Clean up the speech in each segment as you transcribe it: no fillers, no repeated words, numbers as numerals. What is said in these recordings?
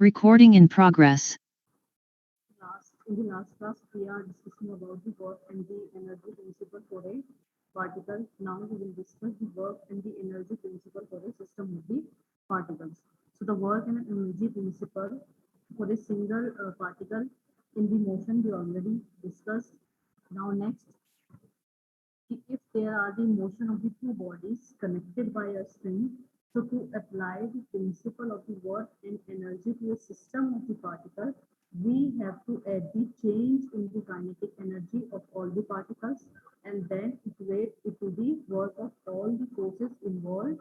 Recording in progress. In the last class, we are discussing about the work and the energy principle for a particle. Now we will discuss the work and the energy principle for a system of the particles. So the work and energy principle for a single particle in the motion we already discussed. Now next, if there are the motion of the two bodies connected by a string, so to apply the principle of the work and energy to a system of the particle, we have to add the change in the kinetic energy of all the particles and then equate it to the work of all the forces involved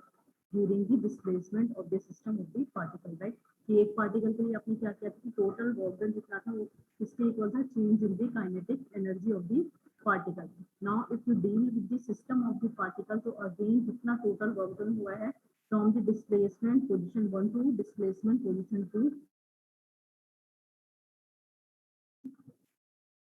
during the displacement of the system of the particle, right? कि एक particle के लिए आपने क्या किया था कि total work done जितना था वो इसके इक्वल था change in the kinetic energy of the particle. Now if you deal with the system of the particle, तो again जितना total work done हुआ है from the displacement position 1 to displacement position 2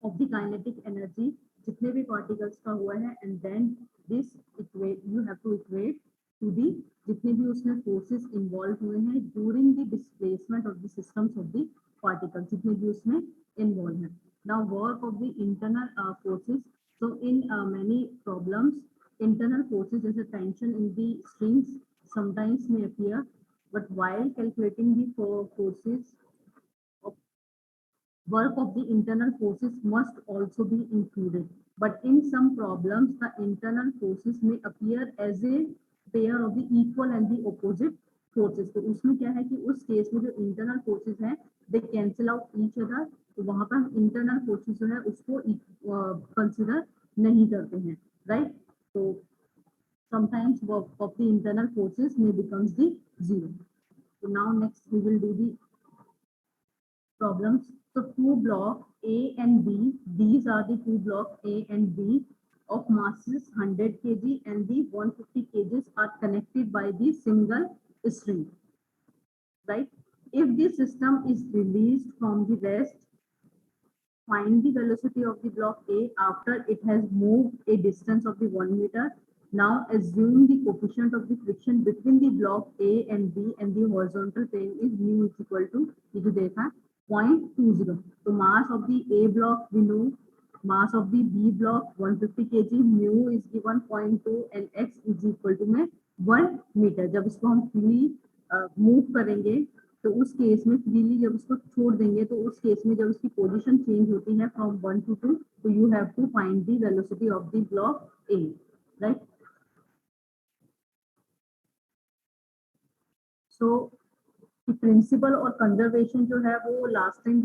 of the kinetic energy जितने भी particles का हुआ है and then this equate you have to equate to the जितने भी उसमें forces involved हुए हैं during the displacement of the systems of the particles जितने भी उसमें involved हैं. Now work of the internal forces. So in many problems, internal forces as a tension in the strings sometimes may appear, but while calculating the forces, work of the internal forces must also be included. But in some problems, the internal forces may appear as a pair of the equal and the opposite forces. तो उसमें क्या है कि उस case में जो internal forces हैं, they cancel out each other. तो वहाँ पर हम internal forces जो है उसको consider नहीं करते हैं, right? So sometimes work of the internal forces may becomes the zero. So now next we will do the problems. So two blocks A and B, these are the two blocks A and B of masses 100 kg and the 150 kg are connected by the single string, right? If the system is released from the rest, find the velocity of the block A after it has moved a distance of the 1 meter. Now assume the coefficient of the friction between the block A and B and the horizontal plane is mu is equal to, ये जो देखा 0.20. So mass of the A block we know, mass of the B block 150 kg, mu is given 0.2 and x is equal to में 1 meter. जब इसको हम freely move करेंगे तो उस केस में फ्रीली जब उसको छोड़ देंगे तो उस केस में जब उसकी पोजीशन चेंज होती है फ्रॉम 1 to 2, तो you have to find the velocity of the block A, right? So principle और कंजर्वेशन जो है वो last time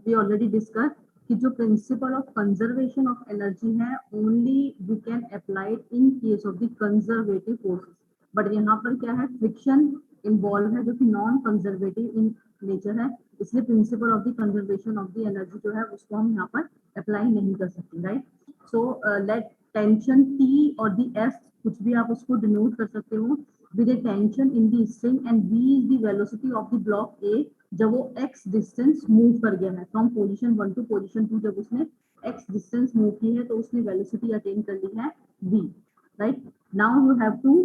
we already discuss कि जो principle of conservation of energy है only we can apply in case of the conservative forces, but यहाँ पर क्या है फ्रिक्शन इन्वॉल्व है जो कि नॉन कंजर्वेटिव इन नेचर है, इसलिए principal of the conservation of the energy जो है उसको हम यहाँ पर अप्लाई नहीं कर सकते, right? So let tension T और द एस कुछ भी आप उसको डिनोट कर सकते हो with a tension in the string and v is the velocity of the block A जब वो x distance move कर गया है from position 1 to position 2, जब उसने x distance move की है तो उसने velocity attain कर ली है v, right? Now you have to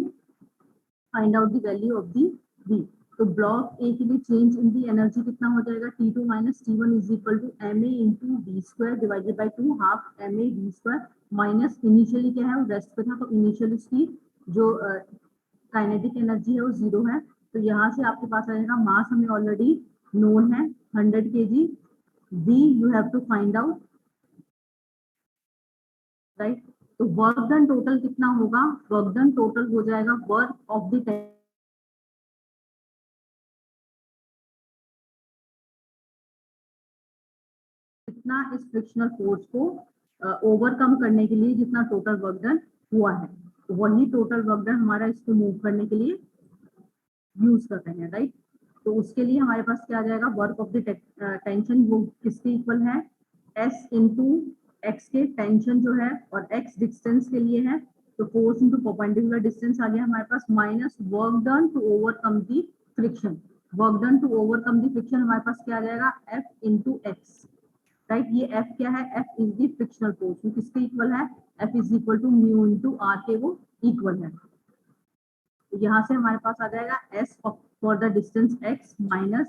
find out the value of the v. तो ब्लॉक ए के लिए चेंज इन दी एनर्जी कितना हो जाएगा T2 minus T1 is equal to ma into V square divided by 2 half ma v square minus initially क्या है वो rest पे था तो इनिशियल उसकी जो काइनेटिक एनर्जी है वो 0 है, तो यहाँ से आपके पास आ जाएगा मास हमें ऑलरेडी नोन है 100 kg, v you have to find out, right? तो वर्क डन टोटल कितना होगा? वर्क डन टोटल हो जाएगा वर्क ऑफ द कितना इस फ्रिक्शनल फोर्स को ओवरकम करने के लिए जितना टोटल वर्क डन हुआ है, तो वही टोटल वर्क डन हमारा इसको मूव करने के लिए यूज करते हैं, राइट? तो उसके लिए हमारे पास क्या आ जाएगा वर्क ऑफ द टेंशन, वो किसके इक्वल है S इंटू x के टेंशन जो है और x डिस्टेंस के लिए है, तो फोर्स इंटू परपेंडिकुलर डिस्टेंस आ गया हमारे पास, minus work done to overcome the friction. Work done to overcome the friction हमारे पास क्या आ जाएगा, F इंटू एक्स, राइट। ये F क्या है, F is the frictional force, किसके इक्वल है, F is equal to mu into R के वो इक्वल है। तो यहाँ से हमारे पास आ जाएगा S for the distance x minus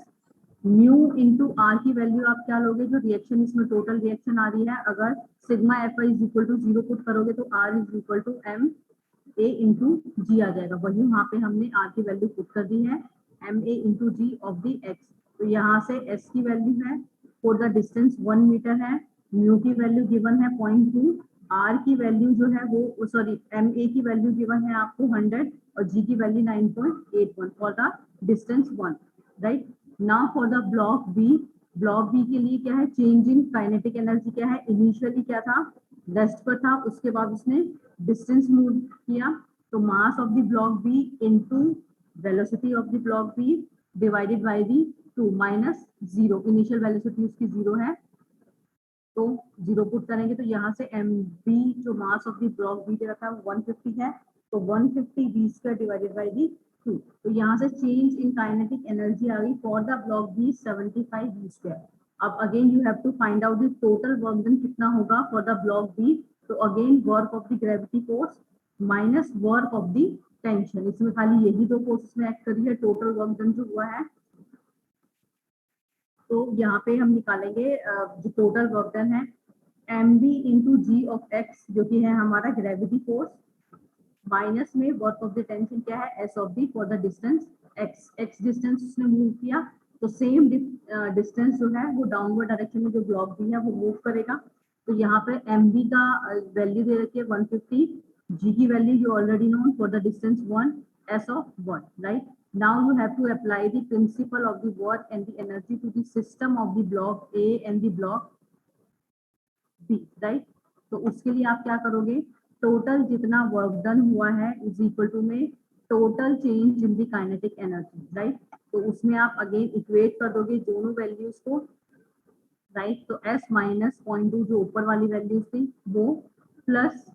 mu into R की वैल्यू आप क्या लोगे, जो रिएक्शन इसमें टोटल रिएक्शन आ रही है, अगर sigma F I is equal to 0 put करोगे तो R is equal to M A into G आ जाएगा। वही वहां पे हमने आर की वैल्यू पुट कर दी है, M A into ji of the X. तो यहाँ से एस की वैल्यू है फॉर द डिस्टेंस 1 मीटर है, म्यू की वैल्यू गिवन है 0.2, आर की वैल्यू जो है वो सॉरी एम ए की वैल्यू गिवन है आपको 100 और जी की value 9.81 for the distance 1, right. Now for the block B, block B के लिए क्या है, चेंज इन काइनेटिक एनर्जी क्या है, इनिशियली क्या था, रेस्ट पर था, उसके बाद उसने डिस्टेंस मूव किया, तो mass of the block B into velocity of the block B divided by the 2 माइनस 0, इनिशियल वेलोसिटी उसकी 0 है, तो 0 पुट करेंगे तो यहाँ से एम बी जो mass of the block B दे रखा है 150 है, तो 150 B square divided by the 2, तो यहाँ से चेंज इन काइनेटिक एनर्जी आ गई for the block B 75 B square. अब again you have to find out the total work done कितना होगा फॉर द ब्लॉक बी, तो again work of the gravity force minus work of the tension, इसमें खाली यही दो forces में act करी है, टोटल वर्क डन जो हुआ है, तो यहाँ पे हम निकालेंगे जो टोटल वर्क डन है M B into ji of X जो कि है हमारा ग्रेविटी फोर्स, माइनस में वर्क ऑफ द टेंशन क्या है, S of the for the distance X, X distance उसने मूव किया, तो सेम डिस्टेंस जो है वो डाउनवर्ड डायरेक्शन में जो ब्लॉक भी है वो मूव करेगा। तो यहाँ पे एम बी का वैल्यू दे रखी है 150, जी की value you already known for the distance 1, S of 1, right. Now you have to apply the principle of the work and the energy to the system of the block A and the block B, right? तो उसके लिए आप क्या करोगे, total जितना work done हुआ है is equal to में total change in the kinetic energy, right. तो उसमें आप अगेन इक्वेट कर दोगे दोनों वैल्यूज को, राइट। तो S माइनस 0.2 जो ऊपर वाली वैल्यूज थी वो plus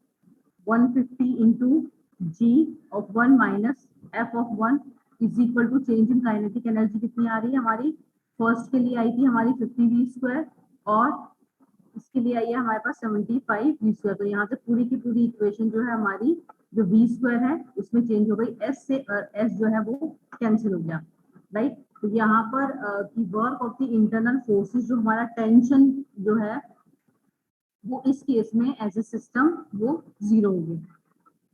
150 into ji of 1 minus F of 1 is equal to change in kinetic energy कितनी आ रही है हमारी, फर्स्ट के लिए आई थी हमारी 50 वी स्क्वायर और इसके लिए आई है हमारे पास 75 वी स्क्वायर। तो यहाँ से पूरी की पूरी इक्वेशन जो है हमारी जो वी स्क्वायर है उसमें चेंज हो गई, एस से एस जो है वो कैंसिल हो गया, राइट। तो यहाँ पर की work of the internal forces जो हमारा टेंशन जो है वो इस केस में एज ए सिस्टम वो 0 हो गया,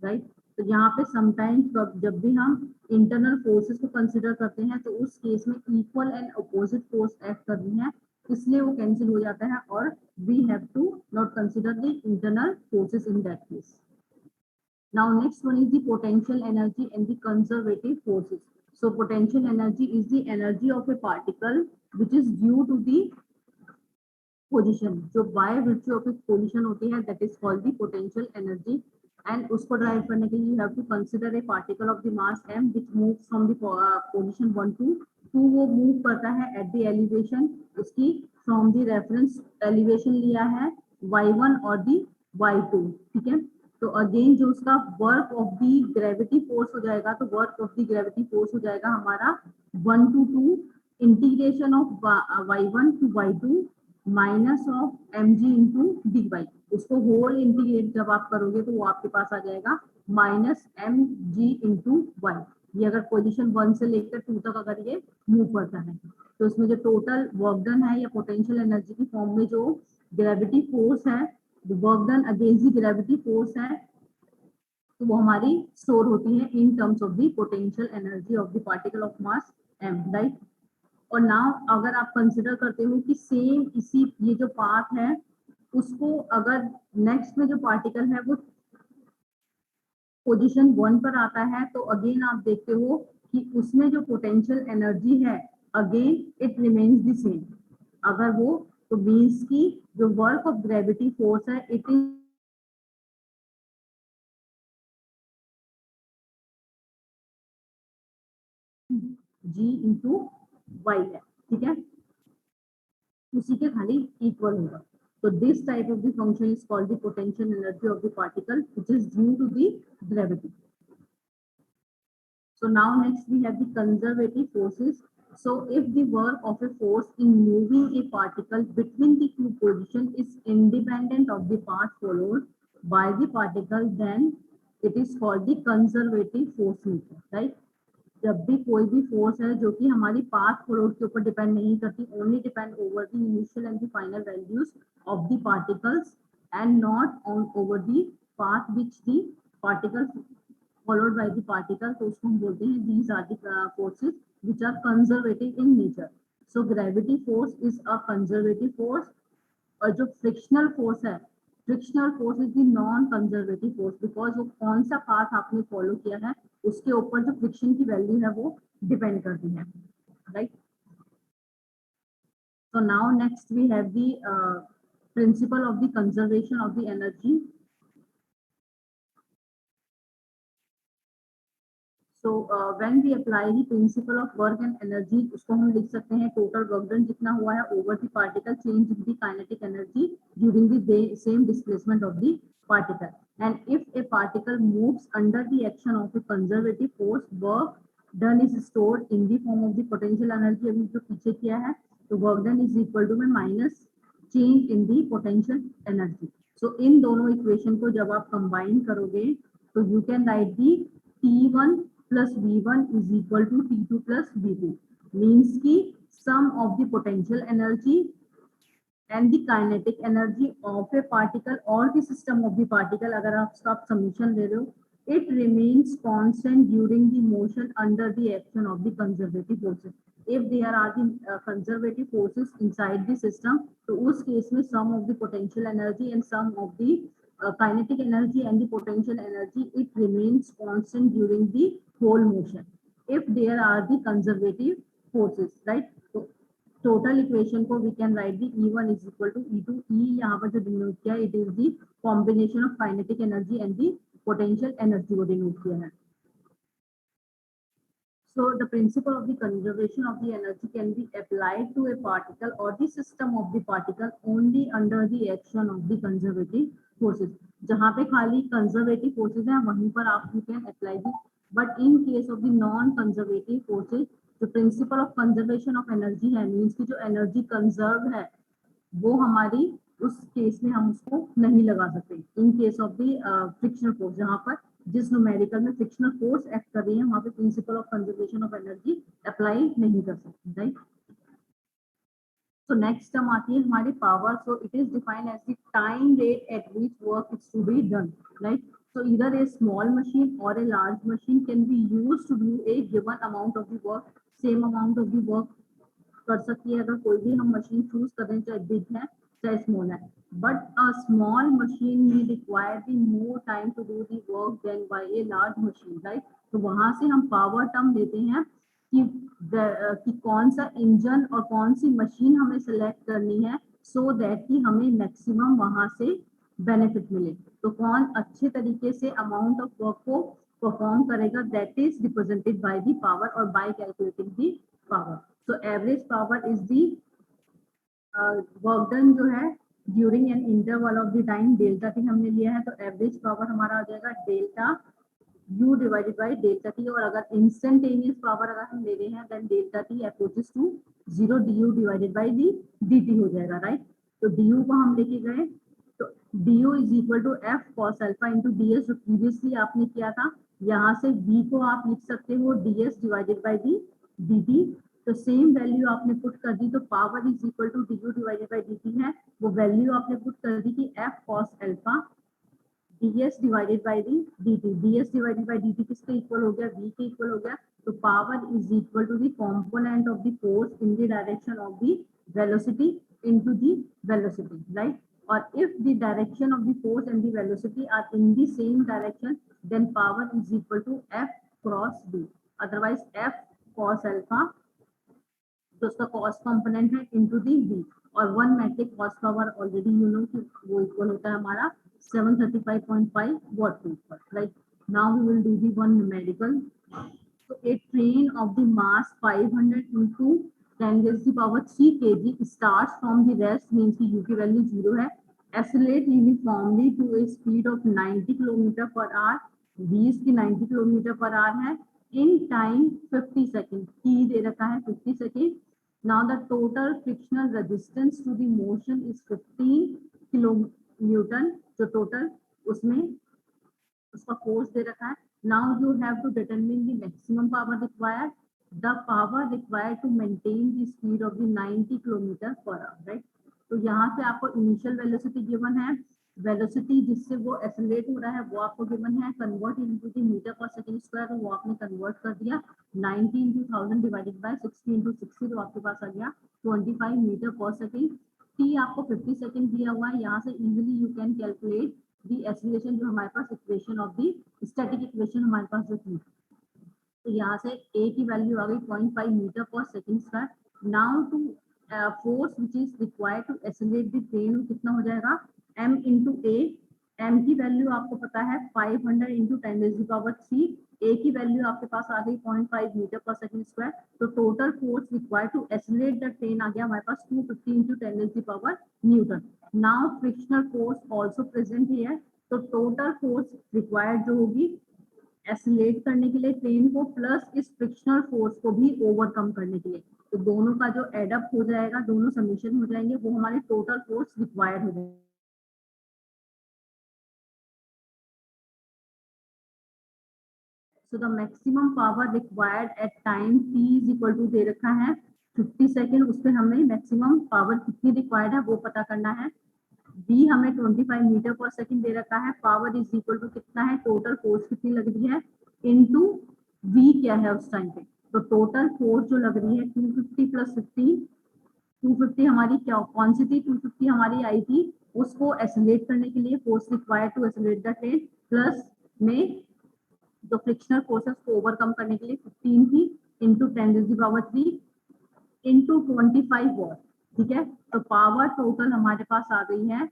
राइट। तो यहाँ पे समटाइम्स जब भी हम इंटरनल फोर्सेस को कंसिडर करते हैं तो उस केस में equal and opposite force act करनी है, इसलिए वो कैंसिल हो जाता है और we have to not consider the internal forces in that case. Now next one is the potential energy and the conservative forces. So potential energy is the energy of a particle which is due to the position, जो by virtue of its position होती है that is called the potential energy, and उसको drive करने के लिए you have to consider a particle of the mass m which moves from the position 1 to 2, वो move करता है एट द एलिवेशन, उसकी फ्रॉम द रेफरेंस एलिवेशन लिया है y1 और द y2, ठीक है। तो अगेन जो उसका work of the gravity force हो जाएगा, तो work of the gravity force हो जाएगा हमारा 1 to 2 integration of y1 to y2 minus of M G into D Y, उसको होल इंटीग्रेट जब आप करोगे तो वो आपके पास आ जाएगा minus M G into Y. ये अगर पोजीशन 1 से लेकर 2 तक अगर ये मूव करता है तो उसमें जो टोटल वर्क डन है या पोटेंशियल एनर्जी की फॉर्म में जो ग्रेविटी फोर्स है, work done against the gravity force है, तो वो हमारी स्टोर होती है in terms of the potential energy of the particle of mass M, right. और नाउ अगर आप कंसिडर करते हो कि सेम इसी ये जो पाथ है उसको अगर नेक्स्ट में जो पार्टिकल है वो पोजीशन 1 पर आता है, तो अगेन आप देखते हो कि उसमें जो पोटेंशियल एनर्जी है again it remains the same, अगर वो तो मीन्स की जो वर्क ऑफ ग्रेविटी फोर्स है it is G into Y है, ठीक है, उसी के खाली इक्वल होगा। So this type of the function is called the potential energy of the particle, which is due to the gravity. So now next we have the conservative forces. So if the work of a force in moving a particle between the two positions is independent of the path followed by the particle, then it is called the conservative force method, right? जब भी कोई भी force है जो कि हमारी path followed के ऊपर डिपेंड नहीं करती, only depend over the initial and the final values of the particles and not on over the path which the particle followed by the particle, तो उसको हम बोलते हैं these are the forces which are conservative in nature. So gravity force is a conservative force, और जो frictional force है, frictional force is the non conservative force, because वो कौन सा पाथ आपने फॉलो किया है उसके ऊपर जो फ्रिक्शन की वैल्यू है वो डिपेंड करती है, right? So now next we have the principle of the conservation of the energy. So when we apply the principle of work and energy, उसको हम लिख सकते हैं टोटल वर्क डन जितना हुआ है over the particle change in the kinetic energy during the same displacement of the particle. And if a particle moves under the action of a conservative force, work done is stored in the form of the potential energy. अभी जो पीछे किया है तो work done is equal to में minus change in the potential energy. So इन दोनों equation को जब आप कंबाइन करोगे तो you can write the T1 plus V1 is equal to T2 plus V2, means कि sum of the potential energy and the kinetic energy of a particle or the system of the particle, अगर आप summation ले रहे हो, it remains constant during the motion under the action of the conservative forces. If there are the conservative forces inside the system, तो उस case में sum of the potential energy and sum of the kinetic energy and the potential energy, it remains constant during the whole motion if there are the conservative forces, right? So total equation को we can write the E1 is equal to E2. E यहाँ पर जो denote किया it is the combination of kinetic energy and the potential energy को denote किया है. So the principle of the conservation of the energy can be applied to a particle or the system of the particle only under the action of the conservative forces. जहाँ पे खाली conservative forces हैं वहीं पर आप you can apply this. But in case of the non-conservative forces, the principle of conservation of energy है, means कि जो energy conserved है वो हमारी उस केस में हम उसको नहीं लगा सकते. इन case of the frictional force, जहाँ पर जिस न्यूमेरिकल में फ्रिक्शनल फोर्स एक्ट कर रही है वहां पे principal of conservation of energy apply नहीं कर सकते, राइट? तो नेक्स्ट टर्म आती है हमारी power. So it is defined as the time rate at which work is to be done, right? So either a small machine or a large machine can be used to do a given amount of the work. Same amount of the work कर सकती है अगर कोई भी हम machine choose करें, चाहे big है चाहे स्मॉल है. बट अ स्मॉल मशीन में require the more time to do the work then by a large machine, right? तो वहां से हम पावर टर्म लेते हैं कि कौन सा इंजन और कौन सी मशीन हमें सिलेक्ट करनी है सो दैट कि हमें मैक्सिमम वहां से बेनिफिट मिले. तो कौन अच्छे तरीके से अमाउंट ऑफ वर्क को परफॉर्म करेगा, that is represented by the power और by calculating the power. So average power is the work done जो है during an interval of the time. Delta T हमने लिया है तो एवरेज पावर हमारा आ जाएगा delta U divided by delta T. और अगर इंस्टेंटेनियस पावर अगर हम ले रहे हैं then delta T approaches to 0 du divided by dt हो जाएगा, राइट? तो du को हम लेके गए तो du is equal to f cos alpha into ds, जो प्रीवियसली आपने किया था. यहाँ से v को आप लिख सकते हो ds डिवाइडेड बाय dt. तो सेम वैल्यू आपने पुट कर दी तो power is equal to du divided by dt है, वो वैल्यू आपने पुट कर दी कि f cos alpha ds divided by dt. ds divided by dt किसके इक्वल हो गया? v के इक्वल हो गया. तो power is equal to the component of the force in the direction of the velocity into the velocity, right? Or if the direction of the force and the velocity are in the same direction, then power is equal to F cross B. Otherwise, F cos alpha, तो उसका cos component है into the B. और one metric cos power already you know कि वो equal होता है हमारा 735.5 watt per hour. Right? Now we will do the one numerical. So a train of the mass 500 into 10 raised to the power 3 kg starts from the rest, means कि U की value 0 है accelerate uniformly to a speed of 90 kilometre per hour, v इसकी 90 kilometre per hour है, in time 50 second, t दे रखा है 50 second. Now the total frictional resistance to the motion is 15 kilo Newton, जो total उसमें उसका force दे रखा है. Now you have to determine the maximum power required. The power required to maintain the speed of the 90 kilometre per hour, right. तो यहाँ से आपको initial velocity given है, वेलोसिटी जिससे वो एक्सेलरेट हो रहा है वो आपको गिवन है, कन्वर्ट इनटू द मीटर पर सेकंड स्क्वायर, तो वो आपने कन्वर्ट कर दिया 90 into 1000 डिवाइडेड बाय 60 into 60, तो आपके पास आ गया 25 मीटर पर सेकंड. टी आपको 50 सेकंड दिया हुआ है, यहाँ से easily you can calculate the acceleration, जो हमारे पास equation of the static equation हमारे पास जो थी. तो यहाँ से a की वैल्यू आ गई 0.5 मीटर पर second square. Now to force which is required to accelerate the train, कितना हो जाएगा m इंटू a. m की वैल्यू आपको पता है 500 इंटू 10⁻³ a की वैल्यू आपके पास आ गई 0.5 मीटर पर सेकंड स्क्वायर. तो total force required to accelerate the train आ गया हमारे पास 250 इंटू 10⁻न्यूटन. Now frictional force also present here. तो टोटल फोर्स रिक्वायर्ड जो होगी एक्सेलरेट करने के लिए ट्रेन को, प्लस इस फ्रिक्शनल फोर्स को भी ओवरकम करने के लिए, तो दोनों का जो एडअप हो जाएगा, दोनों समीशन हो जाएंगे, वो हमारे टोटल फोर्स रिक्वायर्ड हो जाएगा. So the maximum power required at time t is equal to दे रखा है 50 सेकेंड. उस पर हमें मैक्सिमम पावर कितनी रिक्वायर्ड है वो पता करना है. v हमें 25 मीटर पर सेकेंड दे रखा है, पावर इज इक्वल टू कितना है, टोटल फोर्स कितनी लग रही है इनटू v क्या है उस टाइम पे. तो टोटल फोर्स जो लग रही है 250 प्लस 15, 250 हमारी क्या कौन सी थी, 250 हमारी आई थी उसको एक्सेलरेट करने के लिए, force required to accelerate the train, plus में जो फ्रिक्शनल फोर्सेस को ओवरकम करने के लिए 15 थी इंटू 10⁻³ इंटू 25 वॉट. ठीक है, तो पावर टोटल हमारे पास आ गई है,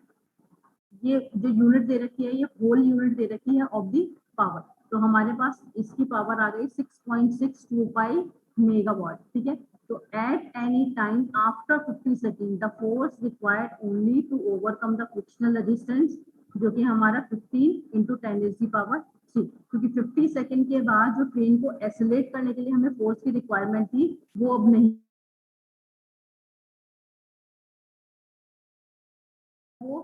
ये जो यूनिट दे रखी है ये होल यूनिट दे रखी है ऑफ दी पावर. तो हमारे पास इसकी पावर आ गई 6.625 मेगावाट. ठीक है, तो at any time after 50 second the force required only to overcome the frictional resistance, जो कि हमारा 15 इंटू 10⁻³ क्योंकि 50 सेकेंड के बाद जो ट्रेन को एक्सेलरेट करने के लिए हमें फोर्स की रिक्वायरमेंट थी वो अब नहीं, वो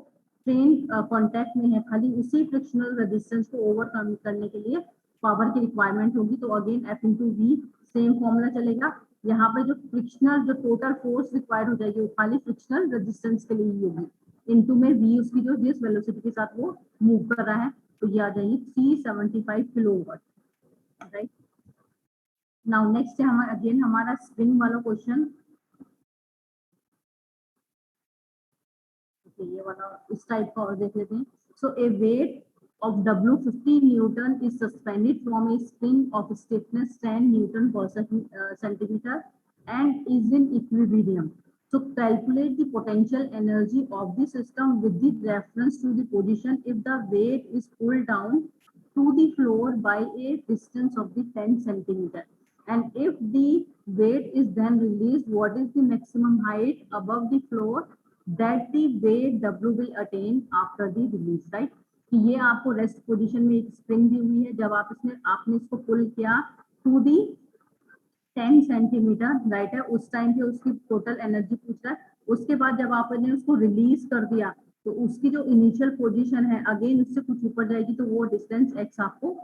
ट्रेन कांटेक्ट में है, खाली उसी फ्रिक्शनल रेजिस्टेंस को ओवरकम करने के लिए पावर की रिक्वायरमेंट होगी. तो again F into V same formula चलेगा. यहाँ पे जो फ्रिक्शनल जो टोटल फोर्स रिक्वायर्ड हो जाएगी वो खाली फ्रिक्शनल रेजिस्टेंस के लिए ही होगी, इनटू में v उसकी जो जिस वेलोसिटी के साथ वो मूव कर रहा है, तो ये आ जाएगी 375 किलोवाट, राइट. नाउ नेक्स्ट है हमारा अगेन हमारा स्प्रिंग वाला क्वेश्चन. ये वाला इस टाइप का और देख लेते हैं. सो ए wait of W 50 Newton is suspended from a spring of stiffness 10 Newton per centimeter and is in equilibrium. So calculate the potential energy of the system with the reference to the position if the weight is pulled down to the floor by a distance of the 10 centimeter. And if the weight is then released, what is the maximum height above the floor that the weight W will attain after the release, right? कि ये आपको rest position में एक spring दी हुई है, जब आपने इसको पुल किया टू दी 10 सेंटीमीटर, राइट है, उस टाइम पे उसकी टोटल एनर्जी पूछ रहा है. उसके बाद जब आपने उसको रिलीज कर दिया तो उसकी जो इनिशियल पोजीशन है अगेन उससे कुछ ऊपर जाएगी, तो वो डिस्टेंस x आपको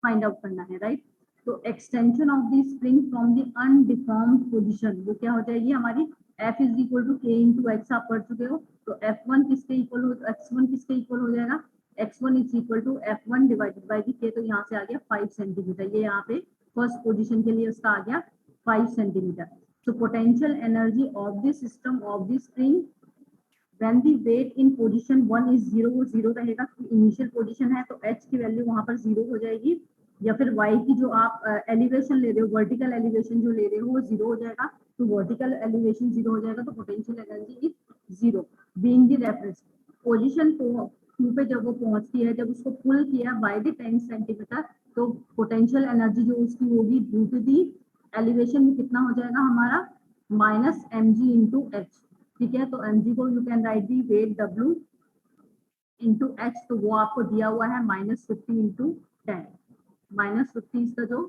फाइंड आउट करना है, राइट. तो extension of the spring from the undeformed position वो क्या हो जाएगी हमारी F is equal to k into x. आप पढ़ चुके हो, तो F1 किसके इक्वल हो, x1 किसके इक्वल हो जाएगा, x1 is equal to F1 divided by k. तो यहाँ से आ गया 5 सेंटीमीटर, ये यहाँ पे फर्स्ट पोजीशन के लिए उसका आ गया 5 centimetre. So potential energy of the system of the spring when the weight in position 1 is 0, 0 रहेगा, इनिशियल पोजीशन है तो h की वैल्यू वहां पर 0 हो जाएगी, या फिर y की जो आप एलिवेशन ले रहे हो, वर्टिकल एलिवेशन जो ले रहे हो वो 0 हो जाएगा, तो वर्टिकल एलिवेशन 0 हो जाएगा, तो potential energy is 0 being the reference. Position 2 पे जब वो पहुंचती है, जब उसको पुल किया बाय द 10 सेंटीमीटर, तो पोटेंशियल एनर्जी जो उसकी होगी ड्यू टू दी एलिवेशन में कितना हो जाएगा हमारा माइनस mg इंटू एच. ठीक है, तो mg को you can write the weight W into H, तो वो आपको दिया हुआ है -50 इंटू 10, -50 इसका जो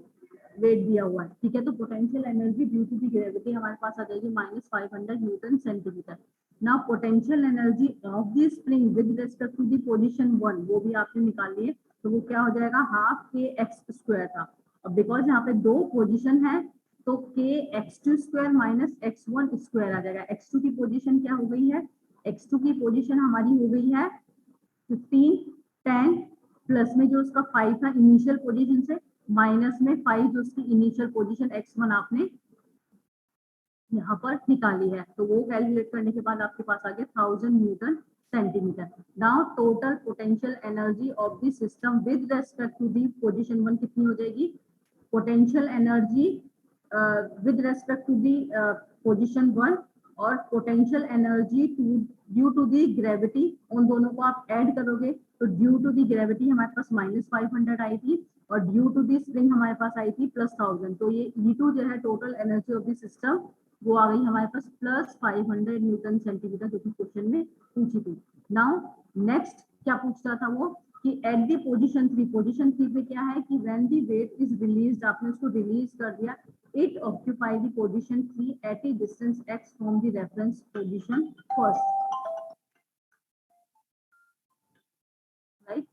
वेट दिया हुआ है, ठीक है। तो potential energy due to the gravity हमारे पास आ जाएगी -500 newton centimetre. Now potential energy of the spring with respect to the position 1, वो भी आपने निकाल लिए, तो वो क्या हो जाएगा, हाफ के एक्स स्क्वायर था। अब बिकॉज यहाँ पे दो पोजीशन है, तो के x2 square minus x1 square आ जाएगा। x2 की पोजीशन क्या हो गई है, x2 की पोजीशन हमारी हो गई है 15, 10 प्लस में जो उसका 5 था इनिशियल पोजीशन से, माइनस में 5 जो उसकी इनिशियल पोजीशन x1 आपने यहाँ पर निकाली है, तो वो कैलकुलेट करने के बाद आपके पास आ गया 1000 newton centimetre. Now total potential energy of the system with respect to the position 1 कितनी हो जाएगी, potential energy with respect to the position 1 और potential energy due to the gravity, उन दोनों को आप ऐड करोगे तो ड्यू टू दी ग्रेविटी हमारे पास -500 आई थी और ड्यू टू दी स्प्रिंग हमारे पास आई थी +1000। तो ये E2 जो है total energy of the system वो आ गई हमारे पास +500 न्यूटन सेंटीमीटर, जो कि क्वेश्चन में पूछी थी। नाउ नेक्स्ट क्या पूछ रहा था वो कि एट द पोजीशन 3, पोजीशन 3 पे क्या है कि when the weight is released, आपने उसको रिलीज कर दिया, it occupy the position 3 at a distance x from the reference position first, right,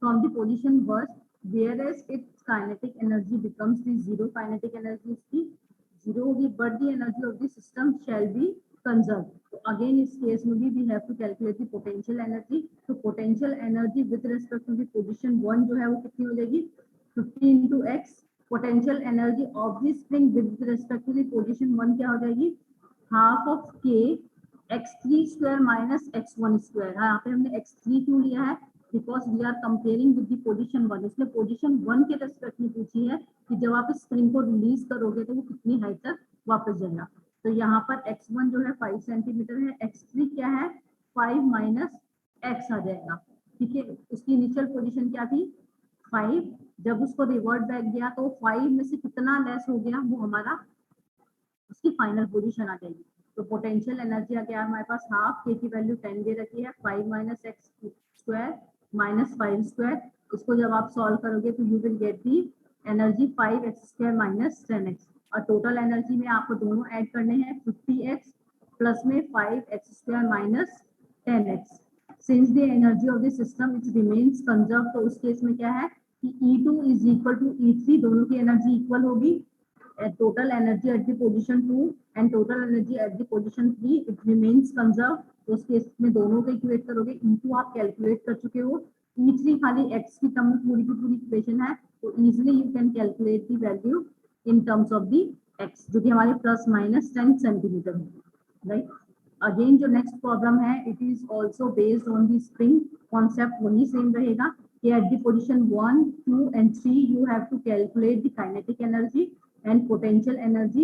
from the position first, whereas its kinetic energy becomes the zero, kinetic energy उसकी जीरो होगी, but the energy of the system shall be conserve. तो again इस case में भी we have to calculate the potential energy. तो potential energy with respect to the position 1 जो है वो कितनी हो जाएगी, 50 into x. Potential energy of the spring with respect to the position 1 क्या हो जाएगी, हाफ ऑफ के x3 square minus x1 square. यहाँ पे हमने x3 क्यों लिया है, because we are comparing with the position 1, इसलिए पोजीशन 1 के रेस्पेक्ट में पूछी है कि जब आप स्प्रिंग को रिलीज करोगे तो वो कितनी हाइट तक वापस जाएगा। तो यहाँ पर x1 जो है 5 सेंटीमीटर है, x3 क्या है 5 माइनस x आ जाएगा, ठीक है। उसकी इनिशियल पोजीशन क्या थी 5, जब उसको रिवर्ट बैक गया तो 5 में से कितना लेस हो गया, वो हमारा उसकी फाइनल पोजीशन आ जाएगी। तो पोटेंशियल एनर्जी आ गया हमारे पास हाफ, के की वैल्यू 10 दे रखी है, 5 minus x square minus 5 square, इसको जब आप सॉल्व करोगे तो you will get the energy 5x square minus 10x, और टोटल एनर्जी में आपको दोनों ऐड करने हैं 50x प्लस में 5x square minus 10x। Since the energy of the system it remains conserve, तो उस केस में क्या है कि E2 is equal to E3, दोनों की एनर्जी इक्वल होगी। Total energy at the position 2 and total energy at the position 3 it remains conserved। तो उस केस में दोनों को इक्वेट करोगे, E2 आप कैलकुलेट कर चुके हो, E3 खाली x की टर्म में पूरी की पूरी इक्वेशन है, तो easily you can calculate the value in terms of the x, जो कि हमारे +-10 सेंटीमीटर है, राइट। अगेन जो नेक्स्ट प्रॉब्लम है it is also based on the spring, concept वही सेम रहेगा कि at the position 1, 2 and 3 you have to calculate the kinetic energy and potential energy,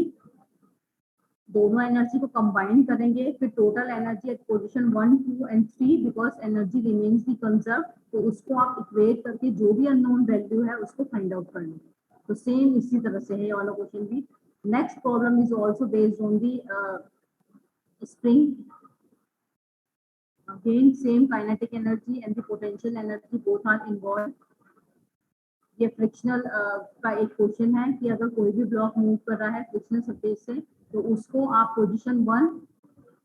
दोनों एनर्जी को कंबाइन करेंगे, फिर total energy at position 1, 2 and 3 because energy remains the conserve, तो उसको आप इक्वेट करके जो भी अननोन वैल्यू है उसको फाइंड आउट कर लेंगे। तो सेम इसी तरह से है ये वाला क्वेश्चन भी। Next problem is also based on the spring, again same kinetic energy and the potential energy both are involve. ये फ्रिक्शनल का एक क्वेश्चन है कि अगर कोई भी ब्लॉक मूव कर रहा है फ्रिक्शनल सरफेस से, तो उसको आप पोजीशन 1,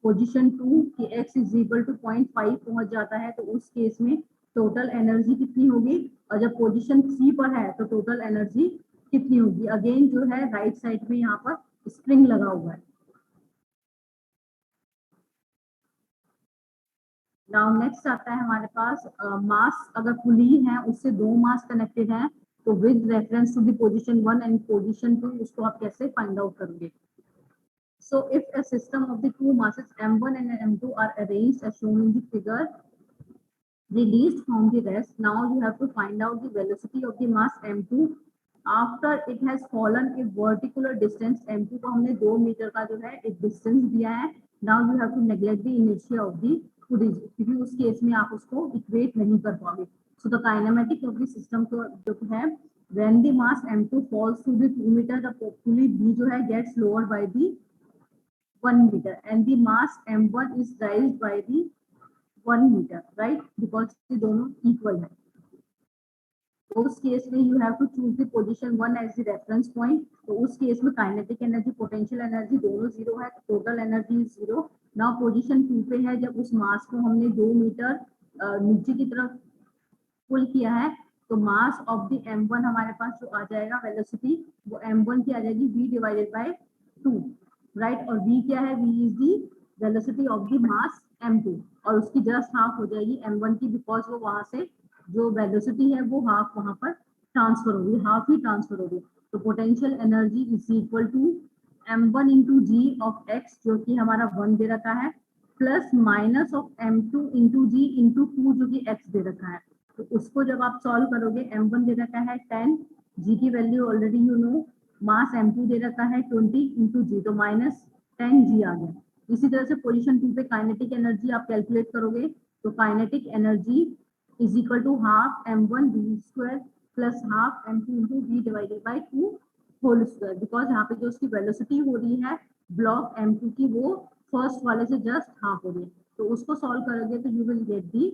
पोजीशन 2 कि x इज इक्वल टू 0.5 पहुंच जाता है, तो उस केस में टोटल एनर्जी कितनी होगी, और जब पोजीशन 3 पर है तो टोटल एनर्जी कितनी होगी। अगेन जो है राइट साइड में यहाँ पर स्प्रिंग लगा हुआ है। नाउ नेक्स्ट आता है हमारे पास मास, अगर पुली है उससे दो मास कनेक्टेड हैं, तो with reference to the position 1 and position 2 उसको आप कैसे फाइंड आउट करोगे। So if a system of the two masses m1 and m2 are arranged as shown in the figure, released from the rest, now you have to find out the velocity of the mass m2 after it has fallen a vertical distance। m2 को हमने 2 metre का जो है एक distance दिया है। now you have to neglect the inertia of the pulley, क्योंकि उस केस में आप उसको इक्वेट नहीं कर पाओगे। so the kinematic of the system को जो है when the mass m2 falls to the 2 meter, the pulley b जो है gets lowered by the 1 meter and the mass m1 is raised by the 1 metre, right, because ये दोनों equal है। तो उस केस में you have to choose the position 1 as the reference point. तो उस केस में काइनेटिक एनर्जी, पोटेंशियल एनर्जी दोनों जीरो है, total energy zero. Now position 2 पे है, जब उस मास को हमने 2 मीटर नीचे की तरफ पुल किया है, तो मास ऑफ द m1 हमारे पास जो आ जाएगा वेलोसिटी, वो m1 की आ जाएगी v डिवाइडेड बाय 2, राइट। और v क्या है, v is the velocity of the mass m2, और उसकी जस्ट हाफ हो जाएगी m1 की, बिकॉज वो वहां से जो वेलोसिटी है वो हाफ वहां पर ट्रांसफर होगी, हाफ ही ट्रांसफर होगी। तो potential energy is equal to m1 into ji of x, जो कि हमारा 1 दे रखा है, plus minus of m2 into g into 2, जो कि x दे रखा है। तो उसको जब आप सॉल्व करोगे, m1 दे रखा है 10, g की value already you know, mass m2 दे रखा है 20 इंटू जी, तो माइनस 10 g आ गया। इसी तरह से पोजीशन 2 पे काइनेटिक एनर्जी आप कैलकुलेट करोगे, तो kinetic energy is equal to half m1 v square plus half m2 into v divided by 2 whole square, because यहाँ पे जो उसकी वेलोसिटी हो रही है ब्लॉक m2 की, वो फर्स्ट वाले से जस्ट हाफ हो रही है। तो उसको सॉल्व करोगे तो you will get the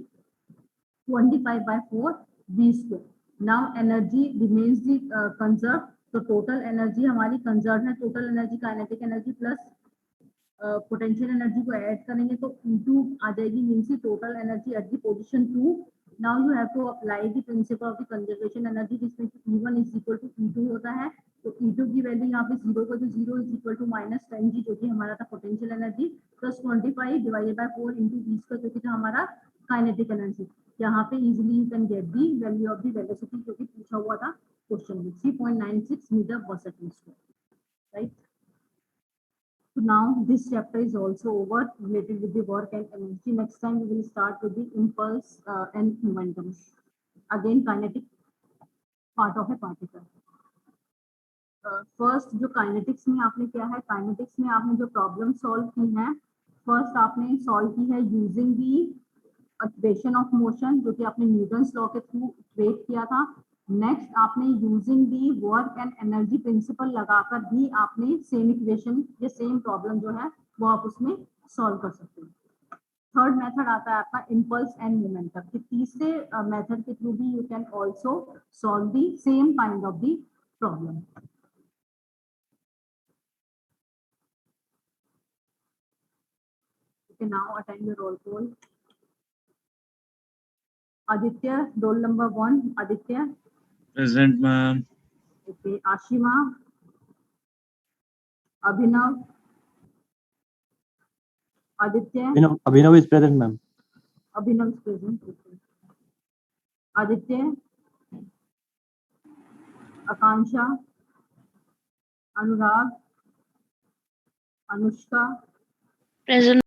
25 by 4 v square. Now energy remains the conserved, तो टोटल एनर्जी हमारी कंजर्व है, total energy kinetic energy plus potential energy को ऐड करेंगे तो E2 आ जाएगी, means total energy at the position 2। Now you have to apply the principle of the conservation energy, जिसमें E1 is equal to E2 होता है। तो E2 की वैल्यू यहाँ पे 0 को, तो 0 is equal to minus 10g, जो कि हमारा था potential energy, plus 25 divided by 4 into v square, जो कि था हमारा काइनेटिक एनर्जी। यहाँ पे easily you can get the value of the velocity, जो कि पूछा हुआ था क्वेश्चन में, 3.96 मीटर पर second square, right. So now this chapter is also over related with the work and energy. Next time we will start with the impulse and momentum. Again, kinetic part of a particle. First जो kinetics में आपने किया है, kinetics में आपने जो problem solve की है, फर्स्ट आपने सॉल्व की है using the equation of motion, जो कि आपने न्यूटन्स लॉ के थ्रू इक्वेट किया था। नेक्स्ट आपने using the work and energy principal लगाकर भी आपने सेम इक्वेशन या सेम प्रॉब्लम जो है वो आप उसमें सॉल्व कर सकते हैं। थर्ड मेथड आता है आपका इम्पल्स एंड मोमेंटम, कि तीसरे मेथड के थ्रू भी you can also solve the same kind of the problem. Okay, now attend your roll call. Aditya, roll number 1, Aditya. Present, ma'am. Okay, Ashima. Abhinav. Aditya. Abhinav is present, ma'am. Abhinav is present. Okay. Aditya. Akansha. Anurag. Anushka. Present.